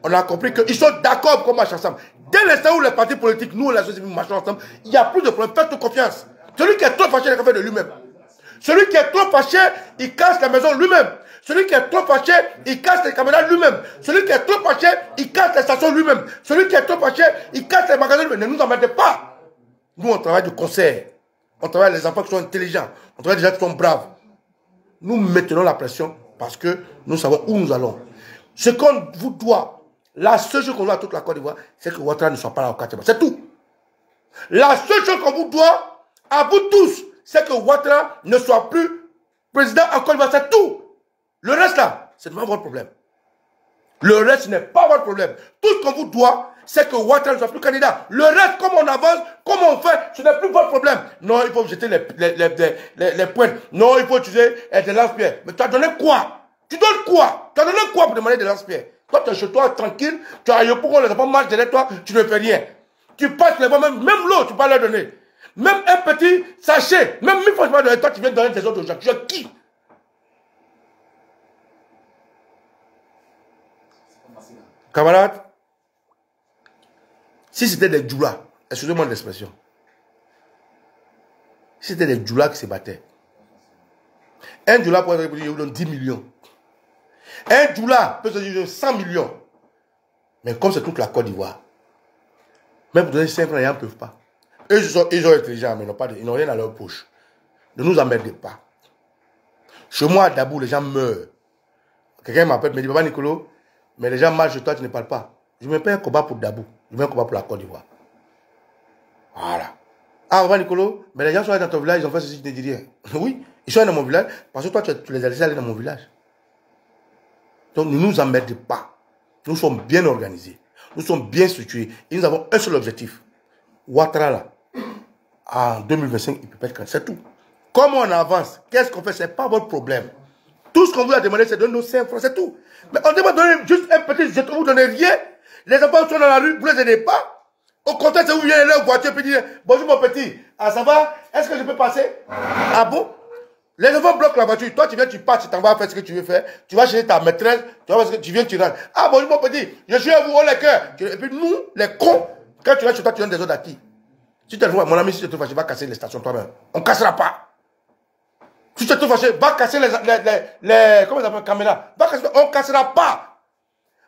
On a compris qu'ils sont d'accord pour qu'on marche ensemble. Dès l'instant où les partis politiques, nous, la société, nous marchons ensemble, il n'y a plus de problème. Faites-nous confiance. Celui qui est trop fâché, il est fait de lui-même. Celui qui est trop fâché, il casse la maison lui-même. Celui qui est trop fâché, il casse les caméras lui-même. Celui qui est trop fâché, il casse les stations lui-même. Celui qui est trop fâché, il casse les magasins lui-même. Ne nous emmerdez pas. Nous, on travaille de concert. On travaille les enfants qui sont intelligents. On travaille des gens qui sont braves. Nous maintenons la pression parce que nous savons où nous allons. Ce qu'on vous doit, la seule chose qu'on doit à toute la Côte d'Ivoire, c'est que Ouattara ne soit pas là au quartier. C'est tout. La seule chose qu'on vous doit, à vous tous, c'est que Ouattara ne soit plus président en Côte d'Ivoire. C'est tout. Le reste là, c'est pas votre problème. Le reste n'est pas votre problème. Tout ce qu'on vous doit, c'est que Ouattara ne soit plus candidat. Le reste, comme on avance, comme on fait, ce n'est plus votre problème. Non, il faut jeter les pointes. Non, il faut utiliser des lance-pierres. Mais tu as donné quoi? Tu donnes quoi? Tu as donné quoi pour demander des lance-pierres? Toi, tu es chez toi, tranquille. Tu as pour les enfants marchent derrière toi, tu ne fais rien. Tu passes les gens, même l'eau, tu peux pas leur donner. Même un petit sachet, même 1000 fois, toi, tu viens donner tes autres gens. Tu es qui? Camarades, si c'était des djoulas, excusez-moi de l'expression, si c'était des djoulas qui se battaient, un djoula pourrait dire, je vous donne 10 millions. Un djoula peut se dire 100 millions. Mais comme c'est toute la Côte d'Ivoire, même pour donner 5 francs, ils ne peuvent pas. Eux, ils sont intelligents, mais ils n'ont rien à leur poche. Ne nous emmerdez pas. Chez moi, à Dabou, les gens meurent. Quelqu'un m'appelle, me dit, Papa Nicolo, mais les gens marchent chez toi, tu ne parles pas. Je me fais un combat pour Dabou. Je me fais un combat pour la Côte d'Ivoire. Voilà. Ah, Papa Nicolo, mais les gens sont allés dans ton village, ils ont fait ceci, tu ne dis rien. Oui, ils sont allés dans mon village, parce que toi, tu les as laissés aller dans mon village. Donc, ne nous emmerdez pas. Nous sommes bien organisés. Nous sommes bien structurés. Et nous avons un seul objectif. Ouattara, là, en 2025, il peut pas être candidat. C'est tout. Comment on avance? Qu'est-ce qu'on fait? Ce n'est pas votre problème. Tout ce qu'on vous a demandé, c'est de donner nos 5 francs, c'est tout. Mais on demande de donner juste un petit jeton, vous ne donnez rien. Les enfants sont dans la rue, vous ne les aidez pas. Au contraire, c'est vous venez leur voiture et dire, bonjour mon petit, ah ça va? Est-ce que je peux passer? Ah bon? Les enfants bloquent la voiture. Toi, tu viens, tu pars, tu t'en vas faire ce que tu veux faire. Tu vas chez ta maîtresse, tu vas tu viens, tu rentres. Ah bonjour mon petit, je suis à vous, oh les cœurs. Et puis nous, les cons, quand tu rentres chez toi, tu donnes des ordres à qui? Si tu es mon ami, si tu te trouves fâché, va casser les stations toi-même. On ne cassera pas. Si tu te trouves fâché, va casser comment ça s'appelle, caméras. On ne cassera pas.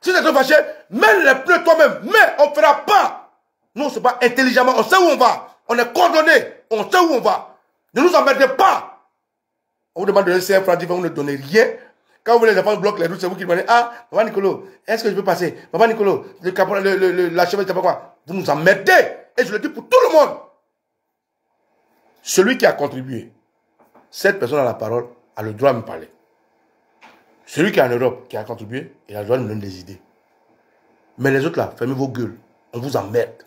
Si tu te trouves fâché, mets les pneus toi-même. Mais on ne fera pas. Nous, on ne sait pas intelligemment, on sait où on va. On est coordonnés, on sait où on va. Ne nous emmerdez pas. On vous demande de laisser un franc, vous ne donnez rien. Quand vous les enfants bloquent les routes, c'est vous qui demandez, ah, Papa Nicolo, est-ce que je peux passer? Papa Nicolo, la cheveux, je ne sais pas quoi. Vous nous emmerdez. Et je le dis pour tout le monde. Celui qui a contribué, cette personne a la parole, a le droit de me parler. Celui qui est en Europe, qui a contribué, il a le droit de me donner des idées. Mais les autres là, fermez vos gueules. On vous emmerde.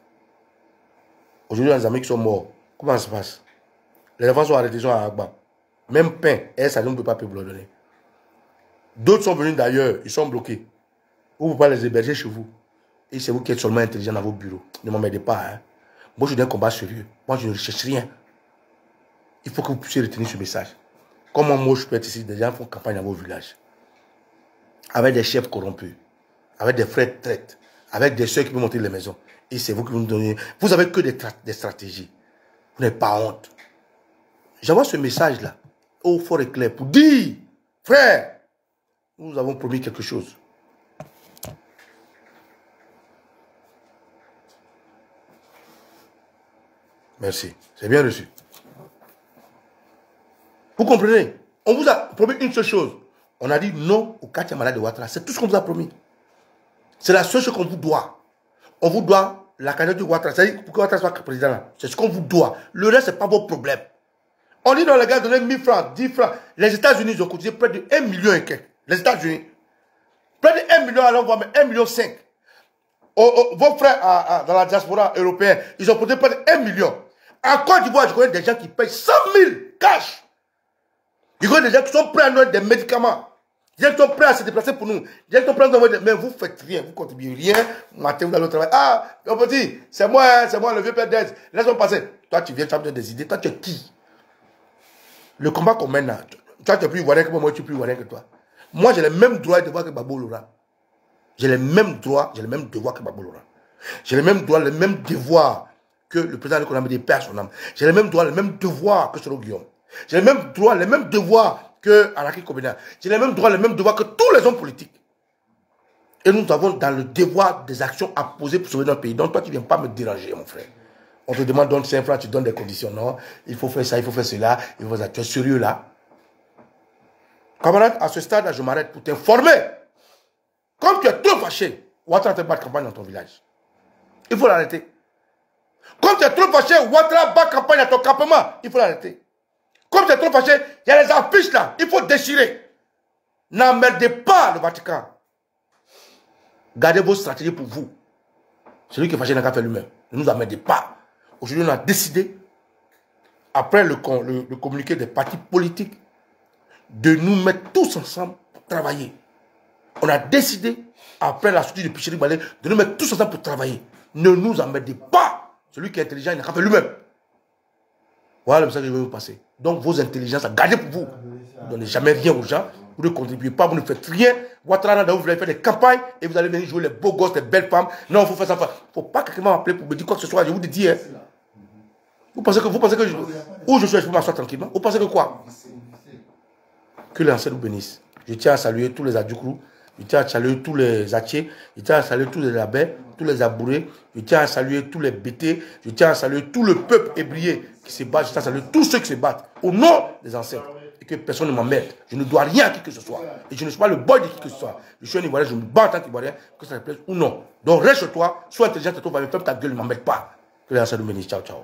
Aujourd'hui, les amis qui sont morts, comment ça se passe? Les enfants sont arrêtés, ils sont à Agba. Même pain, ça ne peut pas vous le donner. D'autres sont venus d'ailleurs, ils sont bloqués. Vous ne pouvez pas les héberger chez vous. Et c'est vous qui êtes seulement intelligent dans vos bureaux. Ne m'emmerdez pas. Hein. Moi, je dis un combat sérieux. Moi, je ne recherche rien. Il faut que vous puissiez retenir ce message. Comment moi, je peux être ici? Des gens font campagne dans vos villages. Avec des chefs corrompus. Avec des frères traites. Avec des soeurs qui peuvent monter les maisons. Et c'est vous qui nous donnez. Vous n'avez que des stratégies. Vous n'avez pas honte. J'envoie ce message-là, au fort et clair, pour dire, frère, nous avons promis quelque chose. Merci. C'est bien reçu. Vous comprenez? On vous a promis une seule chose. On a dit non au quartier malade de Ouattara. C'est tout ce qu'on vous a promis. C'est la seule chose qu'on vous doit. On vous doit la candidature de Ouattara. C'est-à-dire pour que Ouattara soit président là. C'est ce qu'on vous doit. Le reste, ce n'est pas vos problèmes. On dit dans les gars, donnez 1000 francs, 10 francs. Les États-Unis, ils ont cotisé près de 1 million et quelques. Les États-Unis. Près de 1 million, alors on va mettre 1,5 million. Vos frères dans la diaspora européenne, ils ont cotisé près de 1 million. En Côte d'Ivoire, je connais des gens qui payent 100 000 cash. Je connais des gens qui sont prêts à nous donner des médicaments. Des gens qui sont prêts à se déplacer pour nous. Des gens qui sont prêts à nous envoyer des... Mais vous ne faites rien, vous ne contribuez rien. Matin, vous allez au travail. Ah, mon petit, c'est moi, le vieux père d'Aise. Laisse-moi passer. Toi, tu viens, tu as besoin des idées. Toi, tu es qui? Le combat qu'on mène là, toi, tu es plus ivoirien que moi, tu es plus ivoirien que toi. Moi, j'ai les mêmes droits et devoirs que Babo Laura. J'ai les mêmes droits, j'ai les mêmes devoirs que Babo Laura. J'ai les mêmes droits, les mêmes devoirs que le président de l'économie des pères, son âme. J'ai les mêmes droits, les mêmes devoirs que Soro Guillaume. J'ai les mêmes droits, les mêmes devoirs que Anaki Kobena. J'ai les mêmes droits, les mêmes devoirs que tous les hommes politiques. Et nous avons dans le devoir des actions à poser pour sauver notre pays. Donc toi, tu ne viens pas me déranger, mon frère. On te demande, donne 5 francs, tu donnes des conditions. Non, il faut faire ça, il faut faire cela. Il faut ça. Tu es sérieux là? Camarade, à ce stade, je m'arrête pour t'informer. Comme tu es trop fâché, Ouattara te bat campagne dans ton village. Il faut l'arrêter. Comme tu es trop fâché, Ouattara bat campagne dans ton campement. Il faut l'arrêter. Comme tu es trop fâché, il y a les affiches là. Il faut déchirer. N'emmerdez pas le Vatican. Gardez vos stratégies pour vous. Celui qui est fâché n'a qu'à faire lui-même. Ne nous emmerdez pas. Aujourd'hui, on a décidé, après le communiqué des partis politiques, de nous mettre tous ensemble pour travailler. On a décidé, après la sortie de Picheri Balé, de nous mettre tous ensemble pour travailler. Ne nous emmerdez pas. Celui qui est intelligent, il n'a qu'à faire lui-même. Voilà le message que je vais vous passer. Donc, vos intelligences, gardez pour vous. Vous ne donnez jamais rien aux gens. Vous ne contribuez pas, vous ne faites rien. Ouattara, vous allez faire des campagnes et vous allez venir jouer les beaux gosses, les belles femmes. Non, il faut faire ça. Il ne faut pas que quelqu'un m'appelle pour me dire quoi que ce soit. Je vous le dis. Hein. Vous pensez que où je suis, je peux m'asseoir tranquillement. Vous pensez que quoi? Que l'ancien nous bénisse. Je tiens à saluer tous les Adjoukrou. Je tiens à saluer tous les Attiers. Je tiens à saluer tous les Labais, tous les Abourés. Je tiens à saluer tous les Bétés. Je tiens à saluer tout le peuple ébrié qui se bat. Je tiens à saluer tous ceux qui se battent au nom des ancêtres. Et que personne ne m'emmerde. Je ne dois rien à qui que ce soit. Et je ne suis pas le boy de qui que ce soit. Je suis un Ivoirien, je me bats en tant qu'Ivoirien, que ça te plaise ou non. Donc reste chez toi, sois intelligent, toi, ferme ta gueule, ne m'emmerde pas. Que l'ancien nous bénisse. Ciao, ciao.